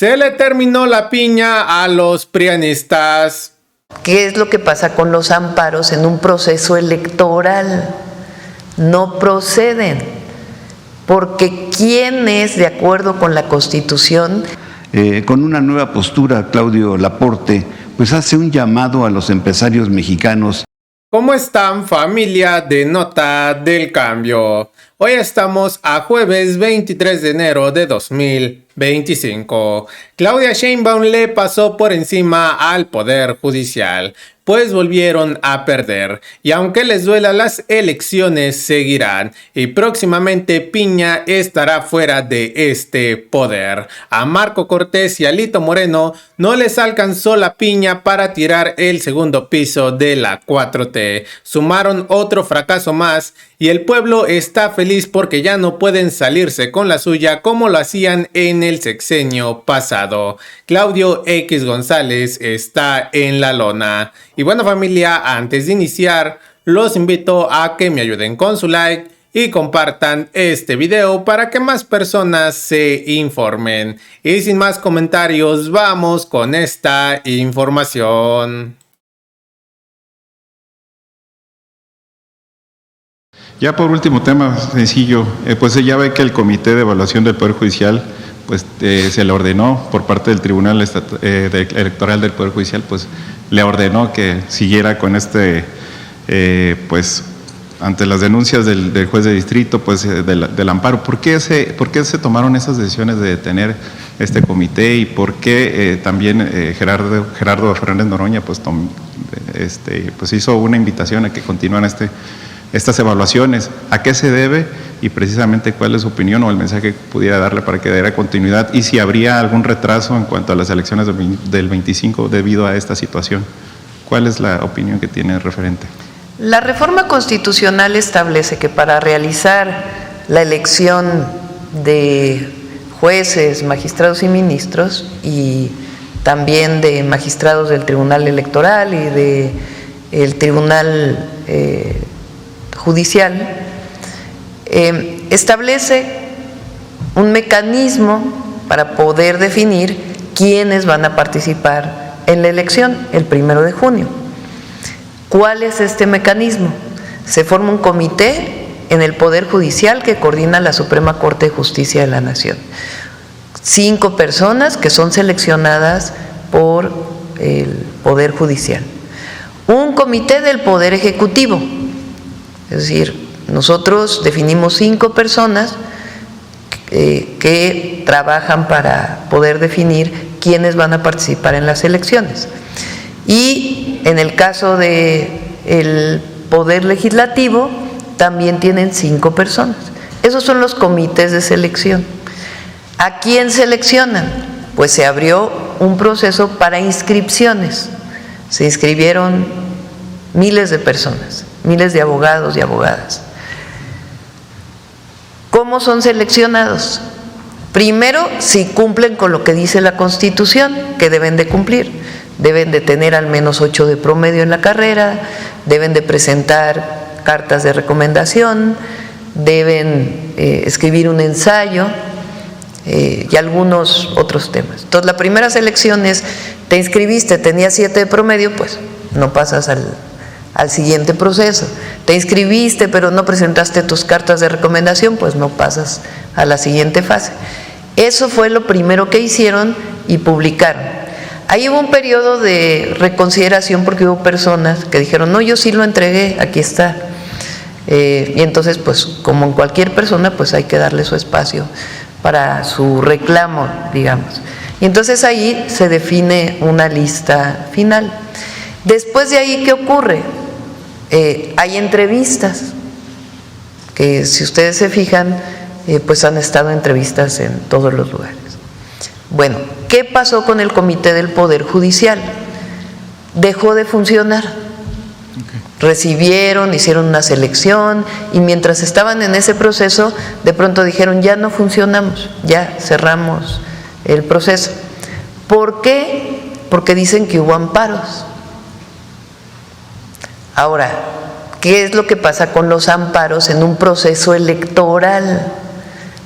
Se le terminó la piña a los prianistas. ¿Qué es lo que pasa con los amparos en un proceso electoral? No proceden, porque ¿quién es, de acuerdo con la Constitución? Con una nueva postura, Claudio Laporte, pues hace un llamado a los empresarios mexicanos. ¿Cómo están, familia de Nota del Cambio? Hoy estamos a jueves 23 de enero de 2025. Claudia Sheinbaum le pasó por encima al Poder Judicial, pues volvieron a perder. Y aunque les duela, las elecciones seguirán. Y próximamente Piña estará fuera de este poder. A Marco Cortés y a Lito Moreno no les alcanzó la piña para tirar el segundo piso de la 4T. Sumaron otro fracaso más y el pueblo está feliz porque ya no pueden salirse con la suya como lo hacían en el sexenio pasado. Claudio X González está en la lona. Y bueno, familia, antes de iniciar, los invito a que me ayuden con su like y compartan este video para que más personas se informen. Y sin más comentarios, vamos con esta información. Ya por último, tema sencillo, pues ya ve que el Comité de Evaluación del Poder Judicial pues se le ordenó por parte del Tribunal Electoral del Poder Judicial, pues le ordenó que siguiera con pues ante las denuncias del juez de distrito, pues del amparo. ¿Por qué se tomaron esas decisiones de detener este comité y por qué también Gerardo Fernández Noroña pues hizo una invitación a que continúen estas evaluaciones? ¿A qué se debe? Y precisamente cuál es su opinión o el mensaje que pudiera darle para que diera continuidad y si habría algún retraso en cuanto a las elecciones del 25 debido a esta situación. ¿Cuál es la opinión que tiene el referente? La reforma constitucional establece que para realizar la elección de jueces, magistrados y ministros y también de magistrados del Tribunal Electoral y del Tribunal Judicial, establece un mecanismo para poder definir quiénes van a participar en la elección el 1 de junio. ¿Cuál es este mecanismo? Se forma un comité en el Poder Judicial que coordina la Suprema Corte de Justicia de la Nación. 5 personas que son seleccionadas por el Poder Judicial. Un comité del Poder Ejecutivo, es decir, nosotros definimos 5 personas que trabajan para poder definir quiénes van a participar en las elecciones. Y en el caso del Poder Legislativo también tienen 5 personas. Esos son los comités de selección. ¿A quién seleccionan? Pues se abrió un proceso para inscripciones. Se inscribieron miles de personas, miles de abogados y abogadas. ¿Cómo son seleccionados? Primero, si cumplen con lo que dice la Constitución, que deben de cumplir. Deben de tener al menos 8 de promedio en la carrera, deben de presentar cartas de recomendación, deben escribir un ensayo y algunos otros temas. Entonces, la primera selección es, te inscribiste, tenías 7 de promedio, pues no pasas al siguiente proceso. Te inscribiste pero no presentaste tus cartas de recomendación, pues no pasas a la siguiente fase. Eso fue lo primero que hicieron y publicaron. Ahí hubo un periodo de reconsideración porque hubo personas que dijeron, no, yo sí lo entregué, aquí está. Y entonces, pues como en cualquier persona, pues hay que darle su espacio para su reclamo, digamos. Y entonces ahí se define una lista final. Después de ahí, ¿qué ocurre? Hay entrevistas, que si ustedes se fijan, pues han estado entrevistas en todos los lugares. Bueno, ¿qué pasó con el Comité del Poder Judicial? Dejó de funcionar. Recibieron, hicieron una selección y mientras estaban en ese proceso, de pronto dijeron, ya no funcionamos, ya cerramos el proceso. ¿Por qué? Porque dicen que hubo amparos. Ahora, ¿qué es lo que pasa con los amparos en un proceso electoral?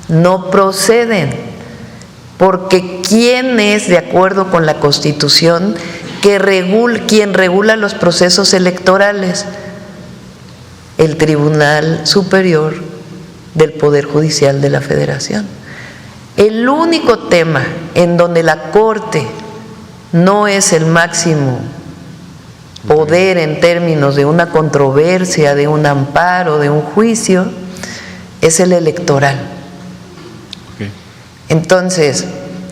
No proceden. porque ¿quién es, de acuerdo con la Constitución, quien regula los procesos electorales? El Tribunal Superior del Poder Judicial de la Federación. El único tema en donde la Corte no es el máximo poder en términos de una controversia, de un amparo, de un juicio, es el electoral. Okay. Entonces,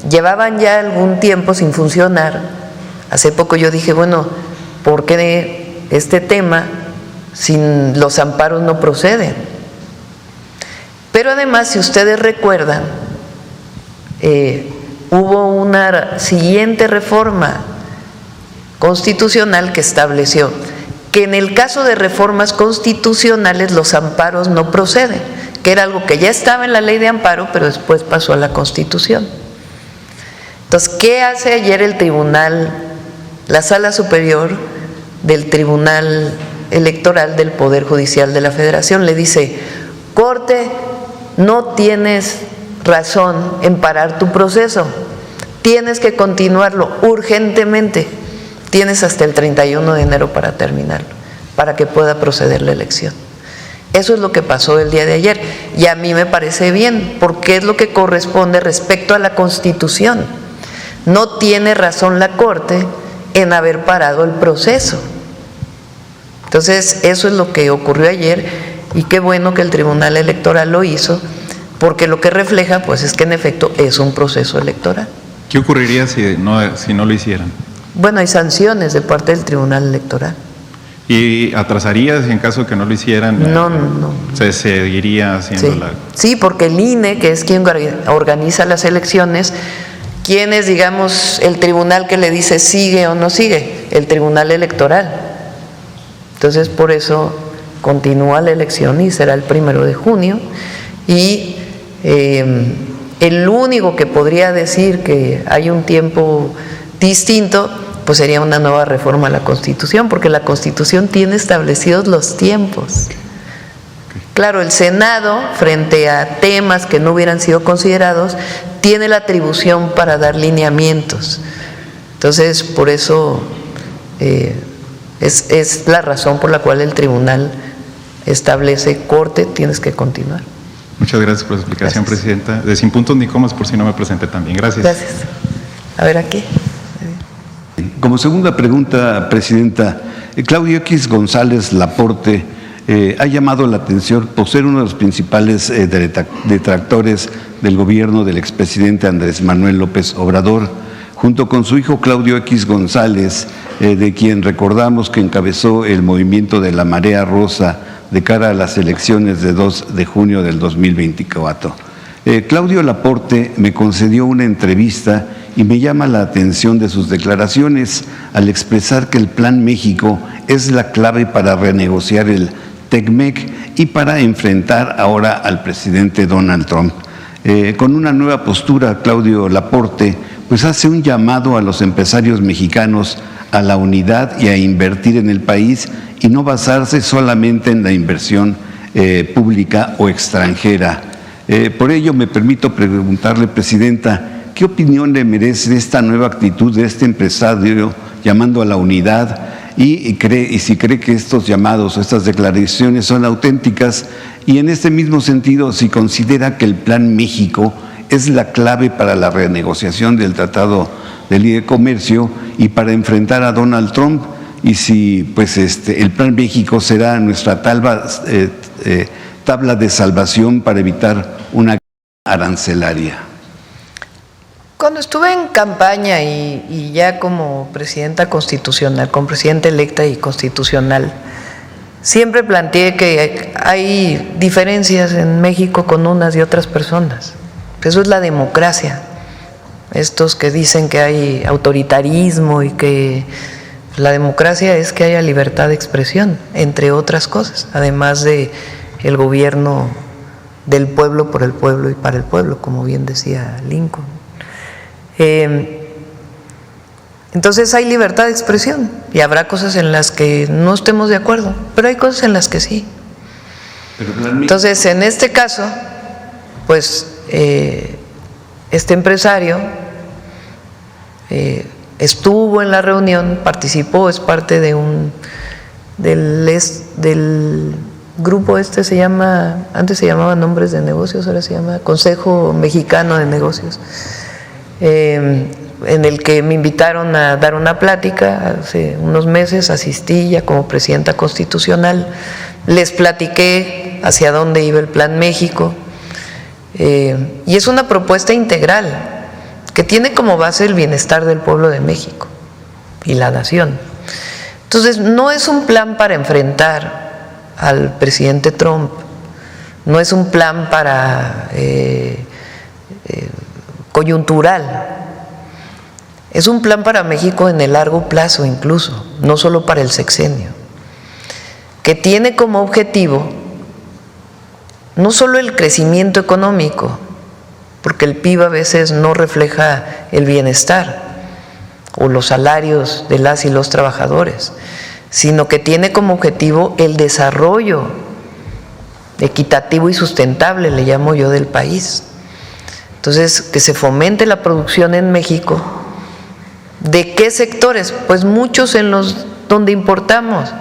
llevaban ya algún tiempo sin funcionar. Hace poco yo dije, bueno, ¿por qué este tema sin los amparos no proceden? Pero además, si ustedes recuerdan, hubo una siguiente reforma constitucional que estableció que en el caso de reformas constitucionales los amparos no proceden, que era algo que ya estaba en la ley de amparo, pero después pasó a la Constitución. Entonces, ¿qué hace ayer el tribunal, la Sala Superior del Tribunal Electoral del Poder Judicial de la Federación? Le dice: Corte, no tienes razón en parar tu proceso, tienes que continuarlo urgentemente, tienes hasta el 31 de enero para terminarlo, para que pueda proceder la elección. Eso es lo que pasó el día de ayer, y a mí me parece bien, porque es lo que corresponde respecto a la Constitución. No tiene razón la Corte en haber parado el proceso. Entonces, eso es lo que ocurrió ayer, y qué bueno que el Tribunal Electoral lo hizo, porque lo que refleja, pues, es que en efecto es un proceso electoral. ¿Qué ocurriría si no lo hicieran? Bueno, hay sanciones de parte del Tribunal Electoral. ¿Y atrasaría si en caso de que no lo hicieran? No. Se seguiría haciendo Sí. la... Sí, porque el INE, que es quien organiza las elecciones, ¿quién es, digamos, el tribunal que le dice sigue o no sigue? El Tribunal Electoral. Entonces, por eso continúa la elección y será el 1 de junio. Y el único que podría decir que hay un tiempo distinto, pues sería una nueva reforma a la Constitución, porque la Constitución tiene establecidos los tiempos. Claro, el Senado, frente a temas que no hubieran sido considerados, tiene la atribución para dar lineamientos. Entonces, por eso es la razón por la cual el tribunal establece: Corte, tienes que continuar. Muchas gracias por la explicación, Gracias. Presidenta. De Sin Puntos ni Comas, por si no me presenté también. Gracias. Gracias. A ver, aquí. Como segunda pregunta, Presidenta, Claudio X González Laporte ha llamado la atención por ser uno de los principales detractores del gobierno del expresidente Andrés Manuel López Obrador, junto con su hijo Claudio X González, de quien recordamos que encabezó el movimiento de la Marea Rosa de cara a las elecciones de 2 de junio del 2024. Claudio Laporte me concedió una entrevista y me llama la atención de sus declaraciones al expresar que el Plan México es la clave para renegociar el TECMEC y para enfrentar ahora al presidente Donald Trump. Con una nueva postura, Claudio Laporte pues hace un llamado a los empresarios mexicanos a la unidad y a invertir en el país y no basarse solamente en la inversión pública o extranjera. Por ello me permito preguntarle, Presidenta, ¿qué opinión le merece esta nueva actitud de este empresario llamando a la unidad y si cree que estos llamados, estas declaraciones son auténticas? Y en este mismo sentido, si considera que el Plan México es la clave para la renegociación del Tratado de Libre Comercio y para enfrentar a Donald Trump, y si pues el Plan México será nuestra tabla de salvación para evitar una arancelaria. Cuando estuve en campaña y ya como presidenta constitucional, como presidenta electa y constitucional, siempre planteé que hay diferencias en México con unas y otras personas. Eso es la democracia. Estos que dicen que hay autoritarismo y que la democracia es que haya libertad de expresión, entre otras cosas, además de el gobierno del pueblo, por el pueblo y para el pueblo, como bien decía Lincoln. Entonces hay libertad de expresión y habrá cosas en las que no estemos de acuerdo, pero hay cosas en las que sí. Entonces, en este caso, pues este empresario estuvo en la reunión, participó, es parte de del grupo se llama, antes se llamaba Nombres de Negocios, ahora se llama Consejo Mexicano de Negocios, en el que me invitaron a dar una plática hace unos meses, asistí ya como presidenta constitucional, les platiqué hacia dónde iba el Plan México, y es una propuesta integral que tiene como base el bienestar del pueblo de México y la nación. Entonces, no es un plan para enfrentar al presidente Trump, no es un plan para coyuntural, es un plan para México en el largo plazo incluso, no solo para el sexenio, que tiene como objetivo no solo el crecimiento económico, porque el PIB a veces no refleja el bienestar o los salarios de las y los trabajadores, sino que tiene como objetivo el desarrollo equitativo y sustentable, le llamo yo, del país. Entonces, que se fomente la producción en México. ¿De qué sectores? Pues muchos en los donde importamos.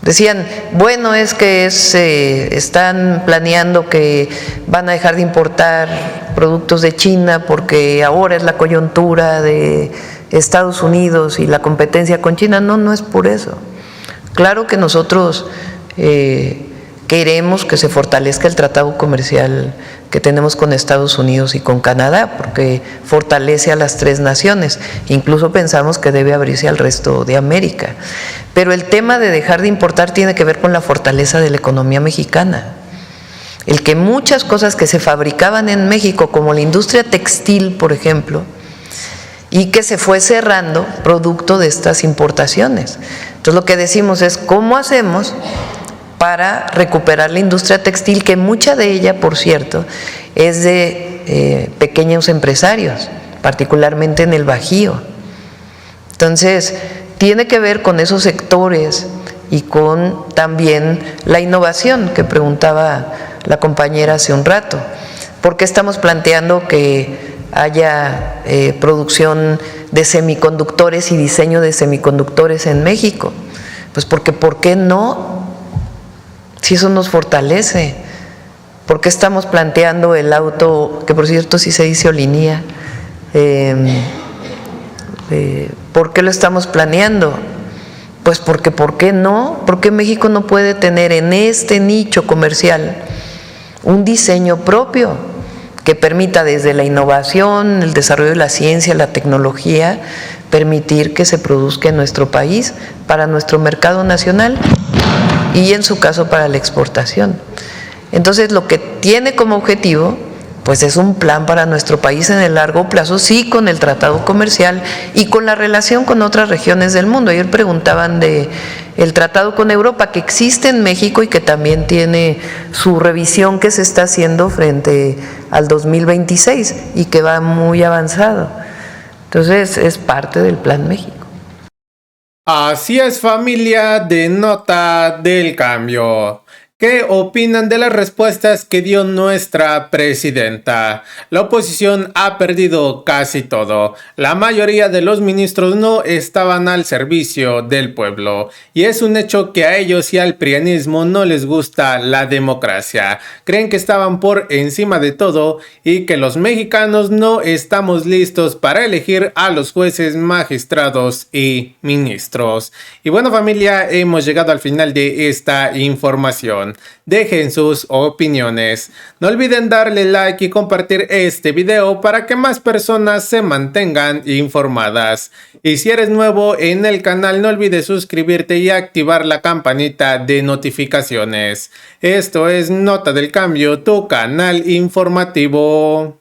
Decían, bueno, es que están planeando que van a dejar de importar productos de China porque ahora es la coyuntura de Estados Unidos y la competencia con China. No, no es por eso. Claro que nosotros queremos que se fortalezca el tratado comercial que tenemos con Estados Unidos y con Canadá, porque fortalece a las tres naciones. Incluso pensamos que debe abrirse al resto de América. Pero el tema de dejar de importar tiene que ver con la fortaleza de la economía mexicana. El que muchas cosas que se fabricaban en México, como la industria textil, por ejemplo, y que se fue cerrando producto de estas importaciones. Entonces lo que decimos es, ¿cómo hacemos para recuperar la industria textil, que mucha de ella, por cierto, es de pequeños empresarios, particularmente en el Bajío? Entonces, tiene que ver con esos sectores y con también la innovación que preguntaba la compañera hace un rato. ¿Por qué estamos planteando que haya producción de semiconductores y diseño de semiconductores en México? Pues porque, ¿por qué no? Si eso nos fortalece. ¿Por qué estamos planteando el auto, que por cierto sí se dice Olinía? ¿Por qué lo estamos planeando? Pues porque, ¿por qué no? Porque México no puede tener en este nicho comercial un diseño propio que permita desde la innovación, el desarrollo de la ciencia, la tecnología, permitir que se produzca en nuestro país para nuestro mercado nacional y en su caso para la exportación. Entonces lo que tiene como objetivo pues es un plan para nuestro país en el largo plazo, sí, con el tratado comercial y con la relación con otras regiones del mundo. Ayer preguntaban de el tratado con Europa, que existe en México y que también tiene su revisión que se está haciendo frente al 2026 y que va muy avanzado. Entonces es parte del Plan México. Así es, familia de Nota del Cambio. ¿Qué opinan de las respuestas que dio nuestra presidenta? La oposición ha perdido casi todo. La mayoría de los ministros no estaban al servicio del pueblo. Y es un hecho que a ellos y al prianismo no les gusta la democracia. Creen que estaban por encima de todo y que los mexicanos no estamos listos para elegir a los jueces, magistrados y ministros. Y bueno, familia, hemos llegado al final de esta información. Dejen sus opiniones. No olviden darle like y compartir este video para que más personas se mantengan informadas. Y si eres nuevo en el canal, no olvides suscribirte y activar la campanita de notificaciones. Esto es Nota del Cambio, tu canal informativo.